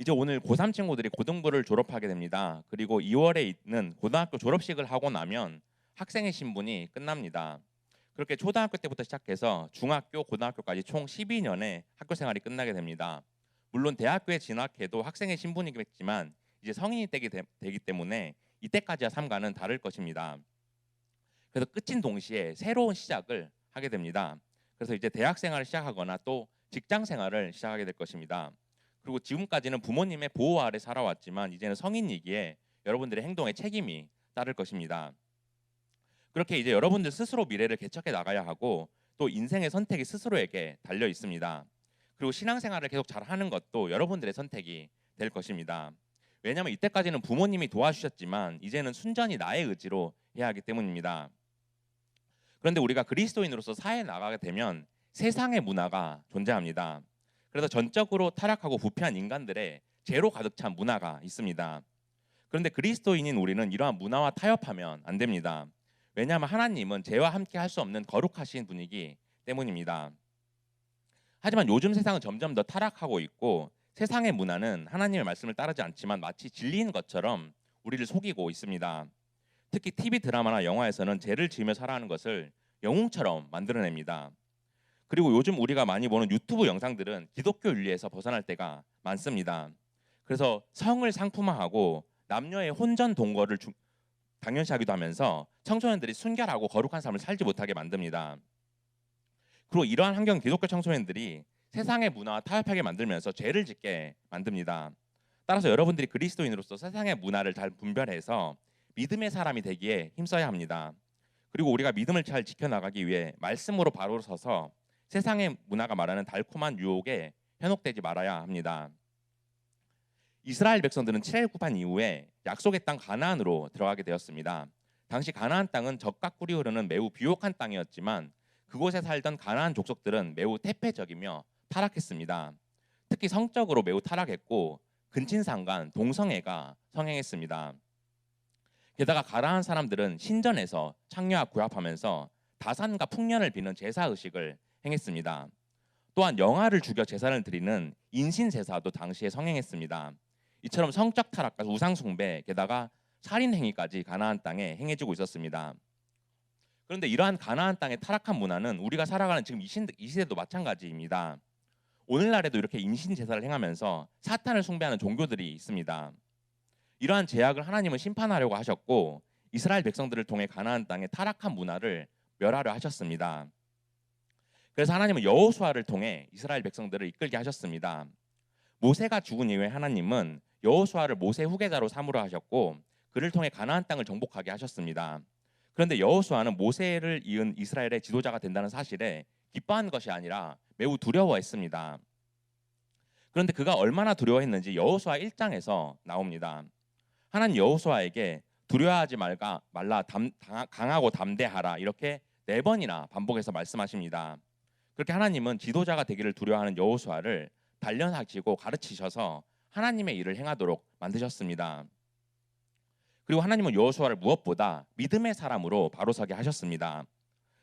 이제 오늘 고3 친구들이 고등부를 졸업하게 됩니다. 그리고 2월에 있는 고등학교 졸업식을 하고 나면 학생의 신분이 끝납니다. 그렇게 초등학교 때부터 시작해서 중학교, 고등학교까지 총 12년의 학교 생활이 끝나게 됩니다. 물론 대학교에 진학해도 학생의 신분이겠지만 이제 성인이 되기 때문에 이때까지와 삼가는 다를 것입니다. 그래서 끝인 동시에 새로운 시작을 하게 됩니다. 그래서 이제 대학 생활을 시작하거나 또 직장 생활을 시작하게 될 것입니다. 그리고 지금까지는 부모님의 보호 아래 살아왔지만 이제는 성인이기에 여러분들의 행동에 책임이 따를 것입니다. 그렇게 이제 여러분들 스스로 미래를 개척해 나가야 하고 또 인생의 선택이 스스로에게 달려 있습니다. 그리고 신앙생활을 계속 잘 하는 것도 여러분들의 선택이 될 것입니다. 왜냐하면 이때까지는 부모님이 도와주셨지만 이제는 순전히 나의 의지로 해야 하기 때문입니다. 그런데 우리가 그리스도인으로서 사회에 나가게 되면 세상의 문화가 존재합니다. 그래서 전적으로 타락하고 부패한 인간들의 죄로 가득 찬 문화가 있습니다. 그런데 그리스도인인 우리는 이러한 문화와 타협하면 안 됩니다. 왜냐하면 하나님은 죄와 함께 할 수 없는 거룩하신 분이기 때문입니다. 하지만 요즘 세상은 점점 더 타락하고 있고 세상의 문화는 하나님의 말씀을 따르지 않지만 마치 진리인 것처럼 우리를 속이고 있습니다. 특히 TV 드라마나 영화에서는 죄를 지으며 살아가는 것을 영웅처럼 만들어냅니다. 그리고 요즘 우리가 많이 보는 유튜브 영상들은 기독교 윤리에서 벗어날 때가 많습니다. 그래서 성을 상품화하고 남녀의 혼전 동거를 당연시하기도 하면서 청소년들이 순결하고 거룩한 삶을 살지 못하게 만듭니다. 그리고 이러한 환경 기독교 청소년들이 세상의 문화와 타협하게 만들면서 죄를 짓게 만듭니다. 따라서 여러분들이 그리스도인으로서 세상의 문화를 잘 분별해서 믿음의 사람이 되기에 힘써야 합니다. 그리고 우리가 믿음을 잘 지켜나가기 위해 말씀으로 바로 서서 세상의 문화가 말하는 달콤한 유혹에 현혹되지 말아야 합니다. 이스라엘 백성들은 7일굽한 이후에 약속의 땅 가나안으로 들어가게 되었습니다. 당시 가나안 땅은 젖과 꿀이 흐르는 매우 비옥한 땅이었지만 그곳에 살던 가나안 족속들은 매우 태폐적이며 타락했습니다. 특히 성적으로 매우 타락했고 근친상간, 동성애가 성행했습니다. 게다가 가나안 사람들은 신전에서 창녀와 구합하면서 다산과 풍년을 비는 제사 의식을 행했습니다. 또한 영아를 죽여 제사를 드리는 인신 제사도 당시에 성행했습니다. 이처럼 성적 타락과 우상 숭배, 게다가 살인 행위까지 가나안 땅에 행해지고 있었습니다. 그런데 이러한 가나안 땅의 타락한 문화는 우리가 살아가는 지금 이 시대도 마찬가지입니다. 오늘날에도 이렇게 인신 제사를 행하면서 사탄을 숭배하는 종교들이 있습니다. 이러한 제약을 하나님은 심판하려고 하셨고 이스라엘 백성들을 통해 가나안 땅의 타락한 문화를 멸하려 하셨습니다. 그래서 하나님은 여호수아를 통해 이스라엘 백성들을 이끌게 하셨습니다. 모세가 죽은 이후에 하나님은 여호수아를 모세 후계자로 삼으려 하셨고 그를 통해 가나안 땅을 정복하게 하셨습니다. 그런데 여호수아는 모세를 이은 이스라엘의 지도자가 된다는 사실에 기뻐한 것이 아니라 매우 두려워했습니다. 그런데 그가 얼마나 두려워했는지 여호수아 1장에서 나옵니다. 하나님 여호수아에게 두려워하지 말라 강하고 담대하라 이렇게 4번이나 반복해서 말씀하십니다. 그렇게 하나님은 지도자가 되기를 두려워하는 여호수아를 단련하시고 가르치셔서 하나님의 일을 행하도록 만드셨습니다. 그리고 하나님은 여호수아를 무엇보다 믿음의 사람으로 바로서게 하셨습니다.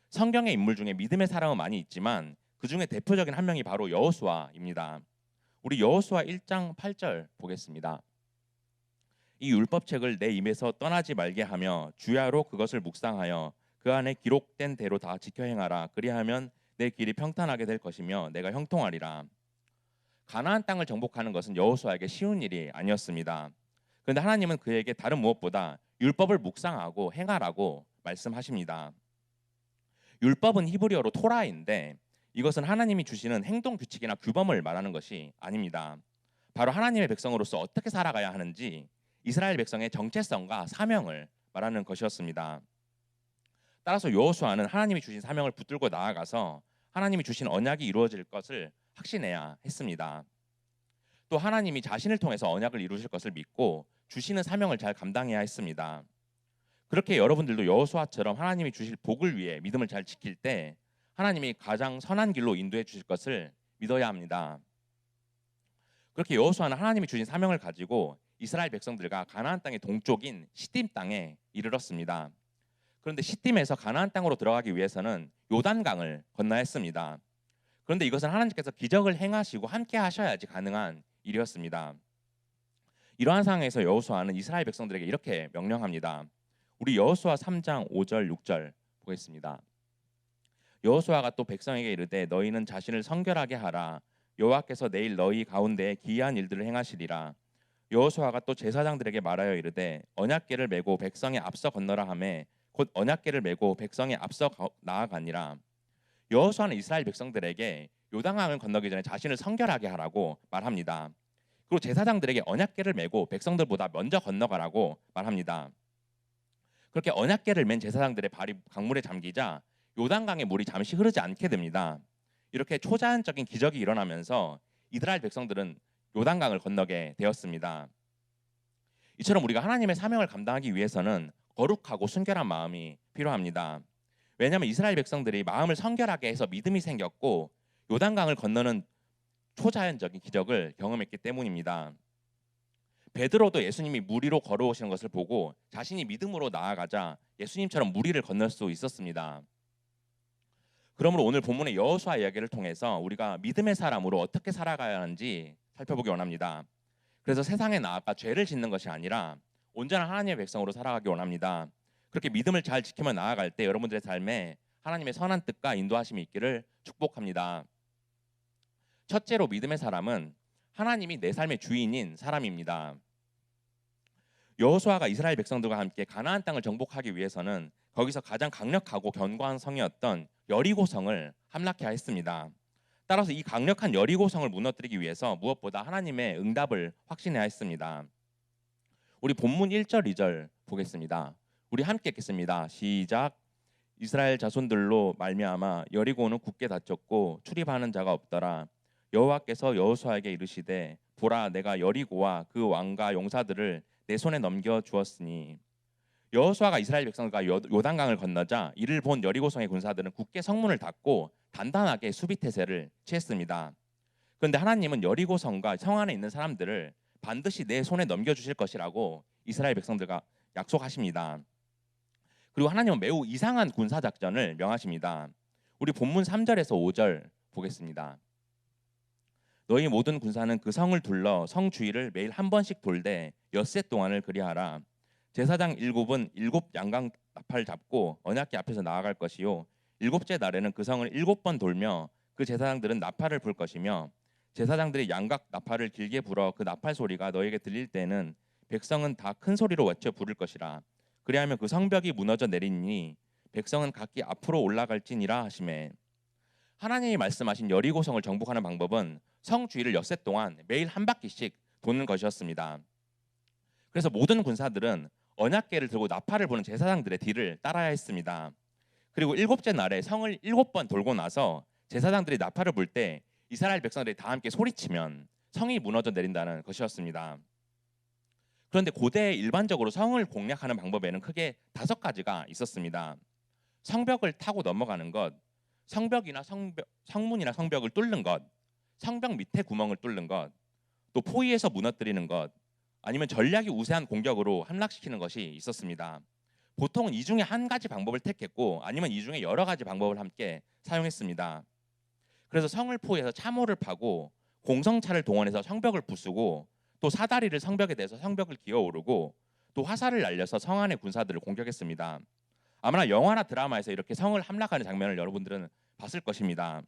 성경의 인물 중에 믿음의 사람은 많이 있지만 그 중에 대표적인 한 명이 바로 여호수아입니다. 우리 여호수아 1장 8절 보겠습니다. 이 율법책을 내 입에서 떠나지 말게 하며 주야로 그것을 묵상하여 그 안에 기록된 대로 다 지켜 행하라. 그리하면 내 길이 평탄하게 될 것이며 내가 형통하리라. 가나안 땅을 정복하는 것은 여호수아에게 쉬운 일이 아니었습니다. 그런데 하나님은 그에게 다른 무엇보다 율법을 묵상하고 행하라고 말씀하십니다. 율법은 히브리어로 토라인데 이것은 하나님이 주시는 행동 규칙이나 규범을 말하는 것이 아닙니다. 바로 하나님의 백성으로서 어떻게 살아가야 하는지 이스라엘 백성의 정체성과 사명을 말하는 것이었습니다. 따라서 여호수아는 하나님이 주신 사명을 붙들고 나아가서 하나님이 주신 언약이 이루어질 것을 확신해야 했습니다. 또 하나님이 자신을 통해서 언약을 이루실 것을 믿고 주시는 사명을 잘 감당해야 했습니다. 그렇게 여러분들도 여호수아처럼 하나님이 주실 복을 위해 믿음을 잘 지킬 때 하나님이 가장 선한 길로 인도해 주실 것을 믿어야 합니다. 그렇게 여호수아는 하나님이 주신 사명을 가지고 이스라엘 백성들과 가나안 땅의 동쪽인 시딤 땅에 이르렀습니다. 그런데 시딤에서 가나안 땅으로 들어가기 위해서는 요단강을 건너야 했습니다. 그런데 이것은 하나님께서 기적을 행하시고 함께 하셔야지 가능한 일이었습니다. 이러한 상황에서 여호수아는 이스라엘 백성들에게 이렇게 명령합니다. 우리 여호수아 3장 5절 6절 보겠습니다. 여호수아가 또 백성에게 이르되 너희는 자신을 성결하게 하라. 여호와께서 내일 너희 가운데에 기이한 일들을 행하시리라. 여호수아가 또 제사장들에게 말하여 이르되 언약궤를 메고 백성의 앞서 건너라 하매 곧 언약궤를 메고 백성의 앞서 나아가니라. 여호수아는 이스라엘 백성들에게 요단강을 건너기 전에 자신을 성결하게 하라고 말합니다. 그리고 제사장들에게 언약궤를 메고 백성들보다 먼저 건너가라고 말합니다. 그렇게 언약궤를 맨 제사장들의 발이 강물에 잠기자 요단강의 물이 잠시 흐르지 않게 됩니다. 이렇게 초자연적인 기적이 일어나면서 이스라엘 백성들은 요단강을 건너게 되었습니다. 이처럼 우리가 하나님의 사명을 감당하기 위해서는 거룩하고 순결한 마음이 필요합니다. 왜냐하면 이스라엘 백성들이 마음을 성결하게 해서 믿음이 생겼고 요단강을 건너는 초자연적인 기적을 경험했기 때문입니다. 베드로도 예수님이 물 위로 걸어오시는 것을 보고 자신이 믿음으로 나아가자 예수님처럼 물 위를 건널 수 있었습니다. 그러므로 오늘 본문의 여호수아 이야기를 통해서 우리가 믿음의 사람으로 어떻게 살아가야 하는지 살펴보기 원합니다. 그래서 세상에 나아가 죄를 짓는 것이 아니라 온전한 하나님의 백성으로 살아가기 원합니다. 그렇게 믿음을 잘 지키며 나아갈 때 여러분들의 삶에 하나님의 선한 뜻과 인도하심이 있기를 축복합니다. 첫째로 믿음의 사람은 하나님이 내 삶의 주인인 사람입니다. 여호수아가 이스라엘 백성들과 함께 가나안 땅을 정복하기 위해서는 거기서 가장 강력하고 견고한 성이었던 여리고성을 함락해야 했습니다. 따라서 이 강력한 여리고성을 무너뜨리기 위해서 무엇보다 하나님의 응답을 확신해야 했습니다. 우리 본문 1절 2절 보겠습니다. 우리 함께 읽겠습니다. 시작. 이스라엘 자손들로 말미암아 여리고는 굳게 닫혔고 출입하는 자가 없더라. 여호와께서 여호수아에게 이르시되 보라 내가 여리고와 그 왕과 용사들을 내 손에 넘겨 주었으니. 여호수아가 이스라엘 백성과 요단강을 건너자 이를 본 여리고성의 군사들은 굳게 성문을 닫고 단단하게 수비 태세를 취했습니다. 그런데 하나님은 여리고성과 성 안에 있는 사람들을 반드시 내 손에 넘겨주실 것이라고 이스라엘 백성들과 약속하십니다. 그리고 하나님은 매우 이상한 군사작전을 명하십니다. 우리 본문 3절에서 5절 보겠습니다. 너희 모든 군사는 그 성을 둘러 성 주위를 매일 한 번씩 돌되 엿새 동안을 그리하라. 제사장 7은 7 양각 나팔 잡고 언약궤 앞에서 나아갈 것이요 일곱째 날에는 그 성을 7번 돌며 그 제사장들은 나팔을 불 것이며 제사장들이 양각 나팔을 길게 불어 그 나팔 소리가 너에게 들릴 때는 백성은 다 큰 소리로 외쳐 부를 것이라. 그리하면 그 성벽이 무너져 내리니 백성은 각기 앞으로 올라갈지니라 하시매. 하나님이 말씀하신 여리고성을 정복하는 방법은 성 주위를 엿새 동안 매일 한 바퀴씩 도는 것이었습니다. 그래서 모든 군사들은 언약궤를 들고 나팔을 부는 제사장들의 뒤를 따라야 했습니다. 그리고 7째 날에 성을 7번 돌고 나서 제사장들이 나팔을 불 때 이스라엘 백성들이 다 함께 소리치면 성이 무너져 내린다는 것이었습니다. 그런데 고대에 일반적으로 성을 공략하는 방법에는 크게 5가지가 있었습니다. 성벽을 타고 넘어가는 것, 성벽이나 성문이나 성벽을 뚫는 것, 성벽 밑에 구멍을 뚫는 것, 또 포위해서 무너뜨리는 것, 아니면 전략이 우세한 공격으로 함락시키는 것이 있었습니다. 보통은 이 중에 한 가지 방법을 택했고 아니면 이 중에 여러 가지 방법을 함께 사용했습니다. 그래서 성을 포위해서 참호를 파고 공성차를 동원해서 성벽을 부수고 또 사다리를 성벽에 대서 성벽을 기어오르고 또 화살을 날려서 성 안의 군사들을 공격했습니다. 아마나 영화나 드라마에서 이렇게 성을 함락하는 장면을 여러분들은 봤을 것입니다.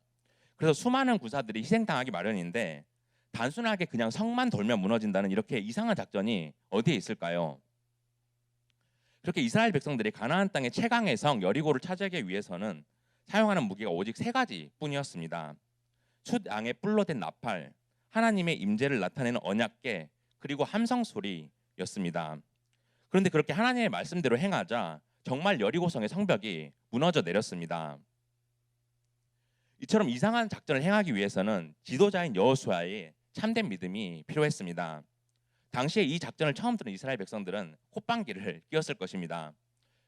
그래서 수많은 군사들이 희생당하기 마련인데 단순하게 그냥 성만 돌면 무너진다는 이렇게 이상한 작전이 어디에 있을까요? 그렇게 이스라엘 백성들이 가나안 땅의 최강의 성 여리고를 차지하기 위해서는 사용하는 무기가 오직 3가지뿐이었습니다. 숫양의 뿔로 된 나팔, 하나님의 임재를 나타내는 언약궤, 그리고 함성 소리였습니다. 그런데 그렇게 하나님의 말씀대로 행하자 정말 여리고성의 성벽이 무너져 내렸습니다. 이처럼 이상한 작전을 행하기 위해서는 지도자인 여호수아의 참된 믿음이 필요했습니다. 당시에 이 작전을 처음 들은 이스라엘 백성들은 콧방귀를 뀌었을 것입니다.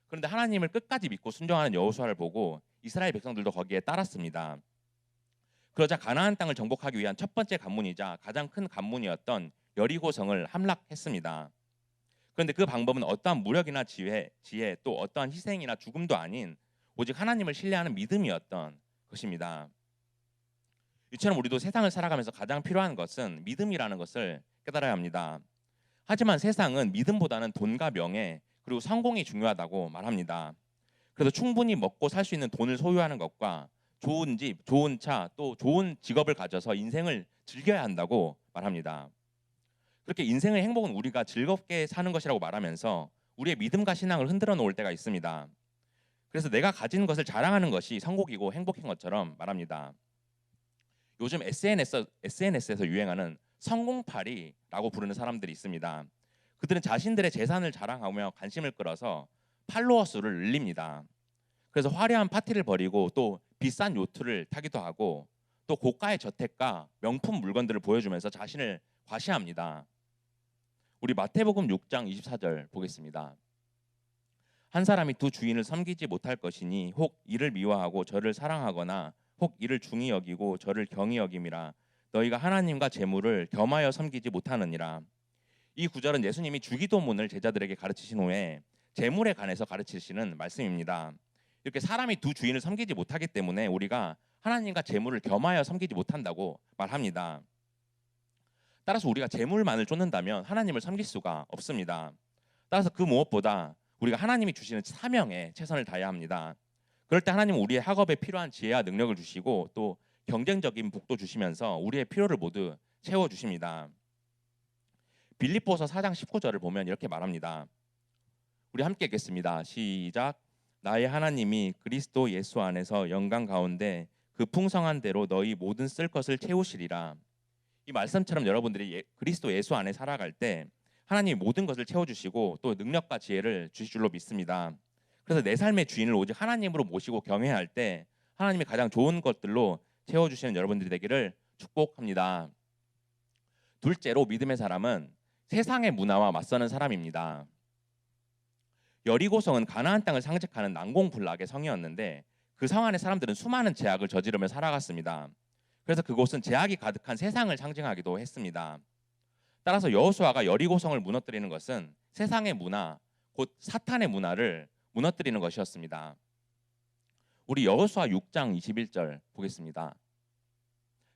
그런데 하나님을 끝까지 믿고 순종하는 여호수아를 보고 이스라엘 백성들도 거기에 따랐습니다. 그러자 가나안 땅을 정복하기 위한 첫 번째 관문이자 가장 큰 관문이었던 여리고성을 함락했습니다. 그런데 그 방법은 어떠한 무력이나 지혜 또 어떠한 희생이나 죽음도 아닌 오직 하나님을 신뢰하는 믿음이었던 것입니다. 이처럼 우리도 세상을 살아가면서 가장 필요한 것은 믿음이라는 것을 깨달아야 합니다. 하지만 세상은 믿음보다는 돈과 명예 그리고 성공이 중요하다고 말합니다. 그래서 충분히 먹고 살 수 있는 돈을 소유하는 것과 좋은 집, 좋은 차, 또 좋은 직업을 가져서 인생을 즐겨야 한다고 말합니다. 그렇게 인생의 행복은 우리가 즐겁게 사는 것이라고 말하면서 우리의 믿음과 신앙을 흔들어 놓을 때가 있습니다. 그래서 내가 가진 것을 자랑하는 것이 성공이고 행복인 것처럼 말합니다. 요즘 SNS에서 유행하는 성공파리라고 부르는 사람들이 있습니다. 그들은 자신들의 재산을 자랑하며 관심을 끌어서 팔로워 수를 늘립니다. 그래서 화려한 파티를 벌이고 또 비싼 요트를 타기도 하고 또 고가의 저택과 명품 물건들을 보여주면서 자신을 과시합니다. 우리 마태복음 6장 24절 보겠습니다. 한 사람이 두 주인을 섬기지 못할 것이니 혹 이를 미워하고 저를 사랑하거나 혹 이를 중히 여기고 저를 경히 여김이라. 너희가 하나님과 재물을 겸하여 섬기지 못하느니라. 이 구절은 예수님이 주기도문을 제자들에게 가르치신 후에 재물에 관해서 가르치시는 말씀입니다. 이렇게 사람이 두 주인을 섬기지 못하기 때문에 우리가 하나님과 재물을 겸하여 섬기지 못한다고 말합니다. 따라서 우리가 재물만을 쫓는다면 하나님을 섬길 수가 없습니다. 따라서 그 무엇보다 우리가 하나님이 주시는 사명에 최선을 다해야 합니다. 그럴 때 하나님은 우리의 학업에 필요한 지혜와 능력을 주시고 또 경쟁적인 복도 주시면서 우리의 필요를 모두 채워주십니다. 빌립보서 4장 19절을 보면 이렇게 말합니다. 우리 함께 읽겠습니다. 시작. 나의 하나님이 그리스도 예수 안에서 영광 가운데 그 풍성한 대로 너희 모든 쓸 것을 채우시리라. 이 말씀처럼 여러분들이 그리스도 예수 안에 살아갈 때 하나님이 모든 것을 채워주시고 또 능력과 지혜를 주실 줄로 믿습니다. 그래서 내 삶의 주인을 오직 하나님으로 모시고 경외할 때 하나님이 가장 좋은 것들로 채워주시는 여러분들이 되기를 축복합니다. 둘째로 믿음의 사람은 세상의 문화와 맞서는 사람입니다. 여리고성은 가나안 땅을 상징하는 난공불락의 성이었는데 그 성 안의 사람들은 수많은 제약을 저지르며 살아갔습니다. 그래서 그곳은 제약이 가득한 세상을 상징하기도 했습니다. 따라서 여호수아가 여리고성을 무너뜨리는 것은 세상의 문화, 곧 사탄의 문화를 무너뜨리는 것이었습니다. 우리 여호수아 6장 21절 보겠습니다.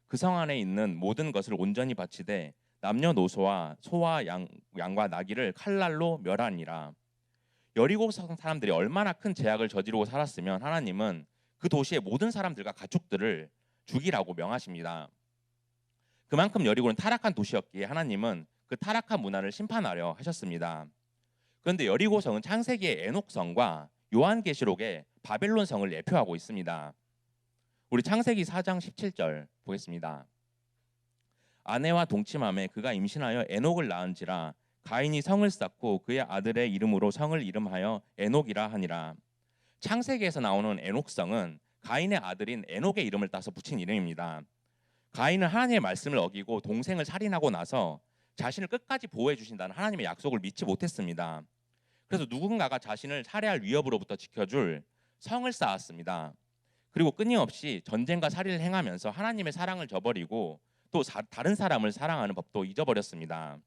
그 성 안에 있는 모든 것을 온전히 바치되 남녀노소와 소와 양과 나귀를 칼날로 멸하니라. 여리고성 사람들이 얼마나 큰 제약을 저지르고 살았으면 하나님은 그 도시의 모든 사람들과 가축들을 죽이라고 명하십니다. 그만큼 여리고는 타락한 도시였기에 하나님은 그 타락한 문화를 심판하려 하셨습니다. 그런데 여리고성은 창세기의 에녹성과 요한계시록의 바벨론성을 예표하고 있습니다. 우리 창세기 4장 17절 보겠습니다. 아내와 동침함에 그가 임신하여 에녹을 낳은지라. 가인이 성을 쌓고 그의 아들의 이름으로 성을 이름하여 에녹이라 하니라. 창세기에서 나오는 에녹성은 가인의 아들인 에녹의 이름을 따서 붙인 이름입니다. 가인은 하나님의 말씀을 어기고 동생을 살인하고 나서 자신을 끝까지 보호해 주신다는 하나님의 약속을 믿지 못했습니다. 그래서 누군가가 자신을 살해할 위협으로부터 지켜줄 성을 쌓았습니다. 그리고 끊임없이 전쟁과 살인을 행하면서 하나님의 사랑을 저버리고 또 다른 사람을 사랑하는 법도 잊어버렸습니다.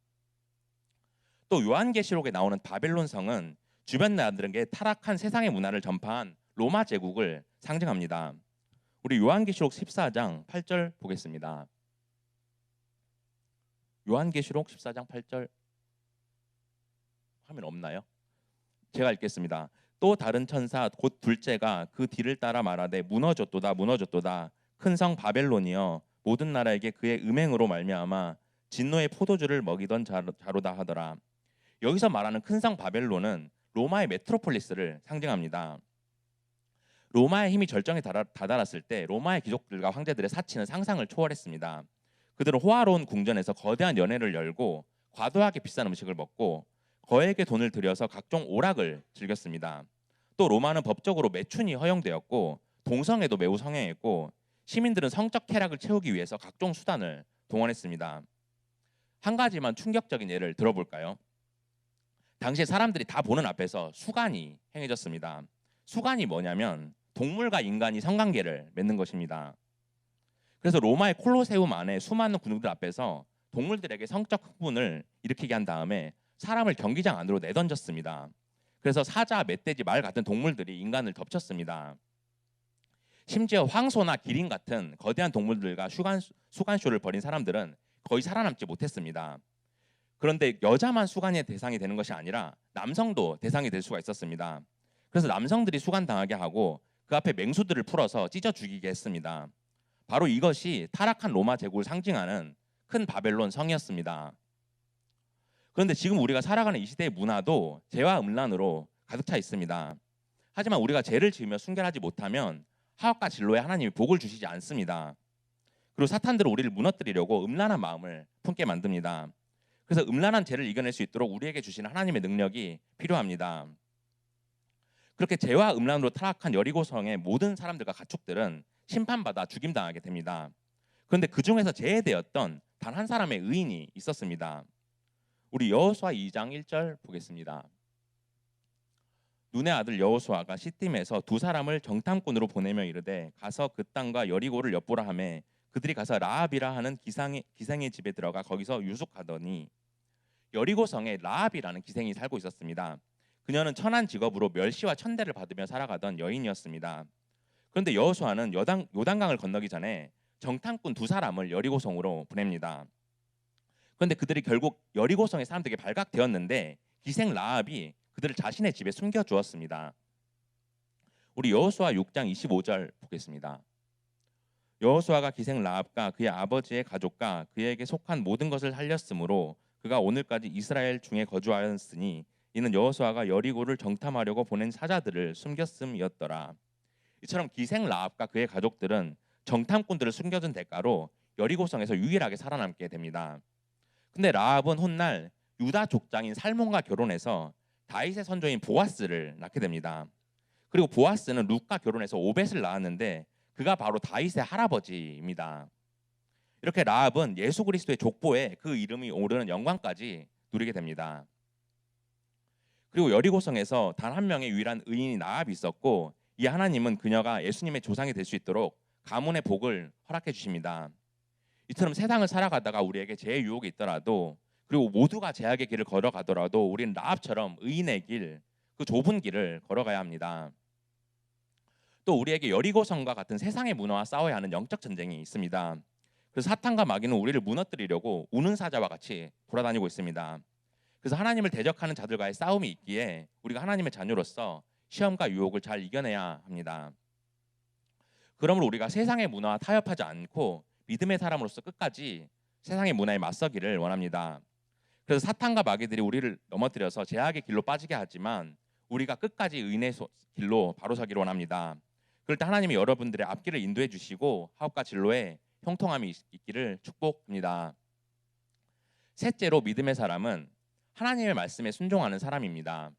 또 요한계시록에 나오는 바벨론 성은 주변 나라들에게 타락한 세상의 문화를 전파한 로마 제국을 상징합니다. 우리 요한계시록 14장 8절 보겠습니다. 요한계시록 14장 8절 화면 없나요? 제가 읽겠습니다. 또 다른 천사 곧 둘째가 그 뒤를 따라 말하되 무너졌도다 무너졌도다 큰 성 바벨론이여 모든 나라에게 그의 음행으로 말미암아 진노의 포도주를 먹이던 자로다 하더라. 여기서 말하는 큰 성 바벨론은 로마의 메트로폴리스를 상징합니다. 로마의 힘이 절정에 다다랐을 때 로마의 귀족들과 황제들의 사치는 상상을 초월했습니다. 그들은 호화로운 궁전에서 거대한 연회를 열고 과도하게 비싼 음식을 먹고 거액의 돈을 들여서 각종 오락을 즐겼습니다. 또 로마는 법적으로 매춘이 허용되었고 동성애도 매우 성행했고 시민들은 성적 쾌락을 채우기 위해서 각종 수단을 동원했습니다. 한 가지만 충격적인 예를 들어볼까요? 당시에 사람들이 다 보는 앞에서 수간이 행해졌습니다. 수간이 뭐냐면 동물과 인간이 성관계를 맺는 것입니다. 그래서 로마의 콜로세움 안에 수많은 군중들 앞에서 동물들에게 성적 흥분을 일으키게 한 다음에 사람을 경기장 안으로 내던졌습니다. 그래서 사자, 멧돼지, 말 같은 동물들이 인간을 덮쳤습니다. 심지어 황소나 기린 같은 거대한 동물들과 수간쇼를 벌인 사람들은 거의 살아남지 못했습니다. 그런데 여자만 수간의 대상이 되는 것이 아니라 남성도 대상이 될 수가 있었습니다. 그래서 남성들이 수간당하게 하고 그 앞에 맹수들을 풀어서 찢어 죽이게 했습니다. 바로 이것이 타락한 로마 제국을 상징하는 큰 바벨론 성이었습니다. 그런데 지금 우리가 살아가는 이 시대의 문화도 죄와 음란으로 가득 차 있습니다. 하지만 우리가 죄를 지으며 순결하지 못하면 하악과 진로에 하나님이 복을 주시지 않습니다. 그리고 사탄들은 우리를 무너뜨리려고 음란한 마음을 품게 만듭니다. 그래서 음란한 죄를 이겨낼 수 있도록 우리에게 주시는 하나님의 능력이 필요합니다. 그렇게 죄와 음란으로 타락한 여리고성의 모든 사람들과 가축들은 심판받아 죽임당하게 됩니다. 그런데 그 중에서 제외되었던 단 한 사람의 의인이 있었습니다. 우리 여호수아 2장 1절 보겠습니다. 눈의 아들 여호수아가 시팀에서 두 사람을 정탐꾼으로 보내며 이르되 가서 그 땅과 여리고를 엿보라 하매 그들이 가서 라합이라 하는 기생의 집에 들어가 거기서 유숙하더니 여리고성에 라합이라는 기생이 살고 있었습니다. 그녀는 천한 직업으로 멸시와 천대를 받으며 살아가던 여인이었습니다. 그런데 여호수아는 요단강을 건너기 전에 정탐꾼 두 사람을 여리고성으로 보냅니다. 그런데 그들이 결국 여리고성의 사람들에게 발각되었는데 기생 라합이 그들을 자신의 집에 숨겨주었습니다. 우리 여호수아 6장 25절 보겠습니다. 여호수아가 기생 라합과 그의 아버지의 가족과 그에게 속한 모든 것을 살렸으므로 그가 오늘까지 이스라엘 중에 거주하였으니 이는 여호수아가 여리고를 정탐하려고 보낸 사자들을 숨겼음이었더라. 이처럼 기생 라합과 그의 가족들은 정탐꾼들을 숨겨준 대가로 여리고성에서 유일하게 살아남게 됩니다. 근데 라합은 훗날 유다 족장인 살몬과 결혼해서 다윗의 선조인 보아스를 낳게 됩니다. 그리고 보아스는 룻과 결혼해서 오벳을 낳았는데 그가 바로 다윗의 할아버지입니다. 이렇게 라합은 예수 그리스도의 족보에 그 이름이 오르는 영광까지 누리게 됩니다. 그리고 여리고성에서 단 한 명의 유일한 의인이 라합이 있었고 이 하나님은 그녀가 예수님의 조상이 될 수 있도록 가문의 복을 허락해 주십니다. 이처럼 세상을 살아가다가 우리에게 죄의 유혹이 있더라도 그리고 모두가 죄악의 길을 걸어가더라도 우리는 라합처럼 의인의 길, 그 좁은 길을 걸어가야 합니다. 또 우리에게 여리고성과 같은 세상의 문화와 싸워야 하는 영적 전쟁이 있습니다. 그래서 사탄과 마귀는 우리를 무너뜨리려고 우는 사자와 같이 돌아다니고 있습니다. 그래서 하나님을 대적하는 자들과의 싸움이 있기에 우리가 하나님의 자녀로서 시험과 유혹을 잘 이겨내야 합니다. 그러므로 우리가 세상의 문화와 타협하지 않고 믿음의 사람으로서 끝까지 세상의 문화에 맞서기를 원합니다. 그래서 사탄과 마귀들이 우리를 넘어뜨려서 죄악의 길로 빠지게 하지만 우리가 끝까지 의인의 길로 바로서기를 원합니다. 그럴 때 하나님이 여러분들의 앞길을 인도해 주시고 하옵과 진로에 형통함이 있기를 축복합니다. 셋째로 믿음의 사람은 하나님의 말씀에 순종하는 사람입니다.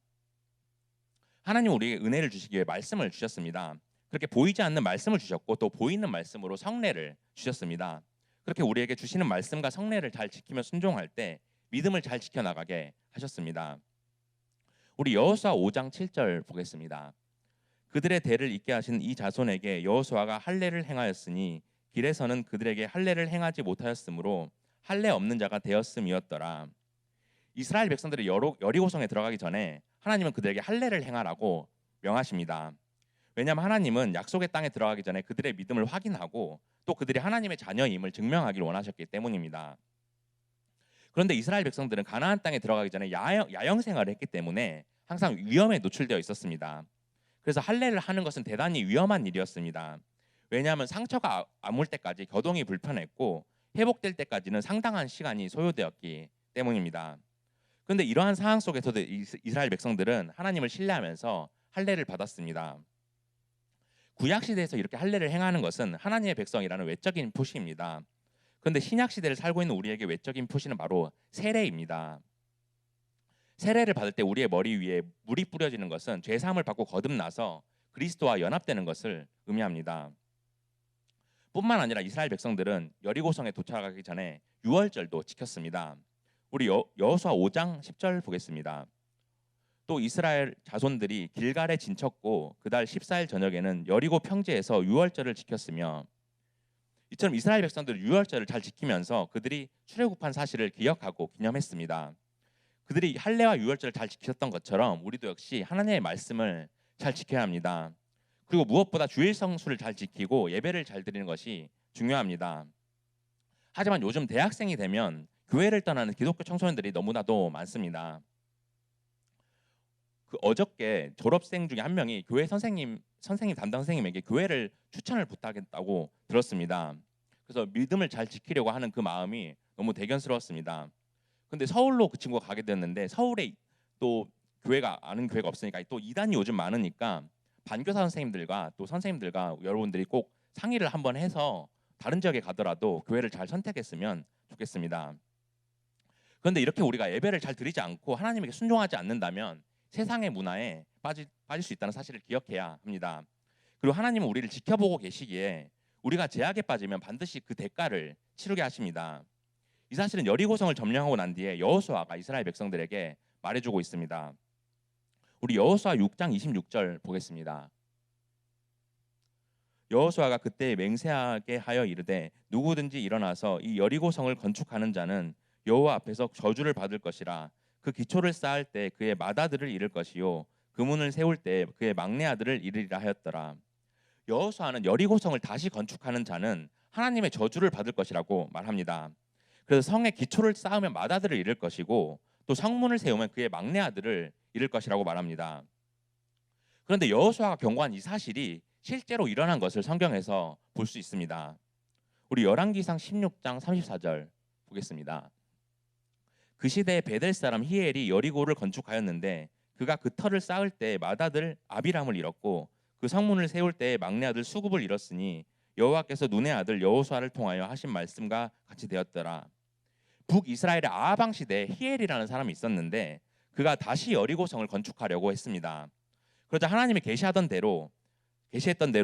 하나님 우리에게 은혜를 주시기 위해 말씀을 주셨습니다. 그렇게 보이지 않는 말씀을 주셨고 또 보이는 말씀으로 성례를 주셨습니다. 그렇게 우리에게 주시는 말씀과 성례를 잘 지키며 순종할 때 믿음을 잘 지켜나가게 하셨습니다. 우리 여호수아 5장 7절 보겠습니다. 그들의 대를 잇게 하신 이 자손에게 여호수아가 할례를 행하였으니 길에서는 그들에게 할례를 행하지 못하였으므로 할례 없는 자가 되었음이었더라. 이스라엘 백성들이 여리고성에 들어가기 전에 하나님은 그들에게 할례를 행하라고 명하십니다. 왜냐하면 하나님은 약속의 땅에 들어가기 전에 그들의 믿음을 확인하고 또 그들이 하나님의 자녀임을 증명하기를 원하셨기 때문입니다. 그런데 이스라엘 백성들은 가나안 땅에 들어가기 전에 야영 생활을 했기 때문에 항상 위험에 노출되어 있었습니다. 그래서 할례를 하는 것은 대단히 위험한 일이었습니다. 왜냐하면 상처가 아물 때까지 겨동이 불편했고 회복될 때까지는 상당한 시간이 소요되었기 때문입니다. 그런데 이러한 상황 속에서도 이스라엘 백성들은 하나님을 신뢰하면서 할례를 받았습니다. 구약 시대에서 이렇게 할례를 행하는 것은 하나님의 백성이라는 외적인 표시입니다. 그런데 신약 시대를 살고 있는 우리에게 외적인 표시는 바로 세례입니다. 세례를 받을 때 우리의 머리 위에 물이 뿌려지는 것은 죄 사함을 받고 거듭나서 그리스도와 연합되는 것을 의미합니다. 뿐만 아니라 이스라엘 백성들은 여리고성에 도착하기 전에 유월절도 지켰습니다. 우리 여호수아 5장 10절 보겠습니다. 또 이스라엘 자손들이 길갈에 진쳤고 그달 14일 저녁에는 여리고 평지에서 유월절을 지켰으며 이처럼 이스라엘 백성들은 유월절을 잘 지키면서 그들이 출애굽한 사실을 기억하고 기념했습니다. 그들이 할례와 유월절을 잘 지켰던 것처럼 우리도 역시 하나님의 말씀을 잘 지켜야 합니다. 그리고 무엇보다 주일 성수를 잘 지키고 예배를 잘 드리는 것이 중요합니다. 하지만 요즘 대학생이 되면 교회를 떠나는 기독교 청소년들이 너무나도 많습니다. 그 어저께 졸업생 중에 한 명이 교회 선생님 담당 선생님에게 교회를 추천을 부탁했다고 들었습니다. 그래서 믿음을 잘 지키려고 하는 그 마음이 너무 대견스러웠습니다. 근데 서울로 그 친구가 가게 됐는데 서울에 또 교회가 아는 교회가 없으니까 또 이단이 요즘 많으니까 반교사 선생님들과 또 선생님들과 여러분들이 꼭 상의를 한번 해서 다른 지역에 가더라도 교회를 잘 선택했으면 좋겠습니다. 그런데 이렇게 우리가 예배를 잘 드리지 않고 하나님에게 순종하지 않는다면 세상의 문화에 빠질 수 있다는 사실을 기억해야 합니다. 그리고 하나님은 우리를 지켜보고 계시기에 우리가 제약에 빠지면 반드시 그 대가를 치르게 하십니다. 이 사실은 여리고성을 점령하고 난 뒤에 여호수아가 이스라엘 백성들에게 말해주고 있습니다. 우리 여호수아 6장 26절 보겠습니다. 여호수아가 그때 맹세하게 하여 이르되 누구든지 일어나서 이 여리고성을 건축하는 자는 여호와 앞에서 저주를 받을 것이라. 그 기초를 쌓을 때 그의 맏아들을 잃을 것이요 그 문을 세울 때 그의 막내 아들을 잃으리라 하였더라. 여호수아는 여리고성을 다시 건축하는 자는 하나님의 저주를 받을 것이라고 말합니다. 그래서 성의 기초를 쌓으면 맏아들을 잃을 것이고 또 성문을 세우면 그의 막내 아들을 잃을 것이라고 말합니다. 그런데 여호수아가 경고한 이 사실이 실제로 일어난 것을 성경에서 볼 수 있습니다. 우리 열왕기상 16장 34절 보겠습니다. 그 시대에 베델 사람 히엘이 여리고를 건축하였는데 그가 그 터를 쌓을 때 맏아들 아비람을 잃었고 그 성문을 세울 때 막내 아들 수굽을 잃었으니 여호와께서 눈의 아들 여호수아를 통하여 하신 말씀과 같이 되었더라. 북이스라엘의 아하방 시대에 히엘이라는 사람이 있었는데 그가 다시 여리고성을 건축하려고 했습니다. 그러자 하나님이 계시했던 대로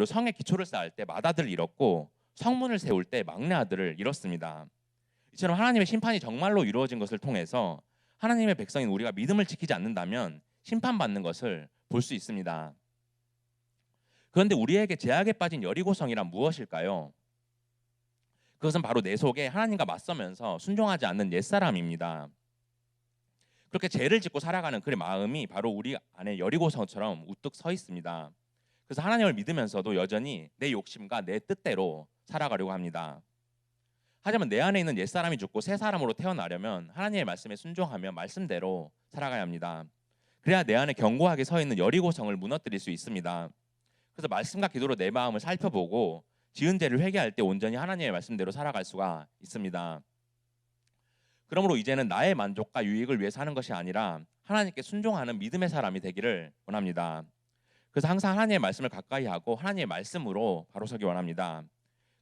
성의 기초를 쌓을 때 맏아들을 잃었고 성문을 세울 때 막내 아들을 잃었습니다. 이처럼 하나님의 심판이 정말로 이루어진 것을 통해서 하나님의 백성인 우리가 믿음을 지키지 않는다면 심판받는 것을 볼 수 있습니다. 그런데 우리에게 제약에 빠진 여리고성이란 무엇일까요? 그것은 바로 내 속에 하나님과 맞서면서 순종하지 않는 옛사람입니다. 그렇게 죄를 짓고 살아가는 그 마음이 바로 우리 안에 여리고성처럼 우뚝 서 있습니다. 그래서 하나님을 믿으면서도 여전히 내 욕심과 내 뜻대로 살아가려고 합니다. 하지만 내 안에 있는 옛사람이 죽고 새 사람으로 태어나려면 하나님의 말씀에 순종하며 말씀대로 살아가야 합니다. 그래야 내 안에 견고하게 서 있는 여리고성을 무너뜨릴 수 있습니다. 그래서 말씀과 기도로 내 마음을 살펴보고 지은 죄를 회개할 때 온전히 하나님의 말씀대로 살아갈 수가 있습니다. 그러므로 이제는 나의 만족과 유익을 위해 사는 것이 아니라 하나님께 순종하는 믿음의 사람이 되기를 원합니다. 그래서 항상 하나님의 말씀을 가까이 하고 하나님의 말씀으로 바로 서기 원합니다.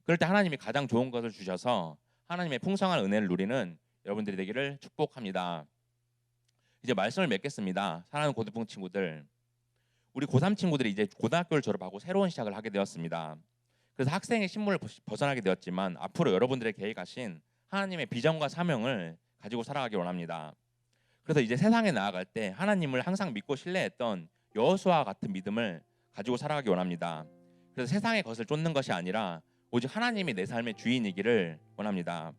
그럴 때 하나님이 가장 좋은 것을 주셔서 하나님의 풍성한 은혜를 누리는 여러분들이 되기를 축복합니다. 이제 말씀을 맺겠습니다. 사랑하는 고등부 친구들, 우리 고3 친구들이 이제 고등학교를 졸업하고 새로운 시작을 하게 되었습니다. 그래서 학생의 신분을 벗어나게 되었지만 앞으로 여러분들의 계획하신 하나님의 비전과 사명을 가지고 살아가길 원합니다. 그래서 이제 세상에 나아갈 때 하나님을 항상 믿고 신뢰했던 여호수아와 같은 믿음을 가지고 살아가기 원합니다. 그래서 세상의 것을 쫓는 것이 아니라 오직 하나님이 내 삶의 주인이기를 원합니다.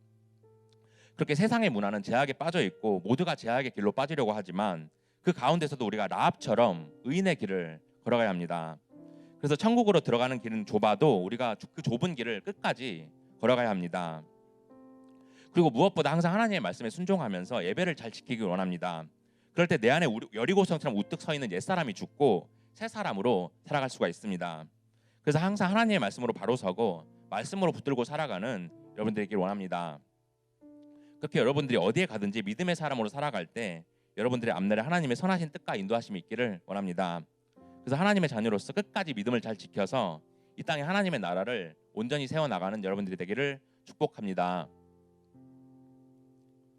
그렇게 세상의 문화는 제약에 빠져 있고 모두가 제약의 길로 빠지려고 하지만 그 가운데서도 우리가 라합처럼 의인의 길을 걸어가야 합니다. 그래서 천국으로 들어가는 길은 좁아도 우리가 그 좁은 길을 끝까지 걸어가야 합니다. 그리고 무엇보다 항상 하나님의 말씀에 순종하면서 예배를 잘 지키길 원합니다. 그럴 때 내 안에 여리고성처럼 우뚝 서 있는 옛사람이 죽고 새 사람으로 살아갈 수가 있습니다. 그래서 항상 하나님의 말씀으로 바로 서고 말씀으로 붙들고 살아가는 여러분들이길 원합니다. 그렇게 여러분들이 어디에 가든지 믿음의 사람으로 살아갈 때 여러분들의 앞날에 하나님의 선하신 뜻과 인도하심이 있기를 원합니다. 그래서 하나님의 자녀로서 끝까지 믿음을 잘 지켜서 이 땅에 하나님의 나라를 온전히 세워나가는 여러분들이 되기를 축복합니다.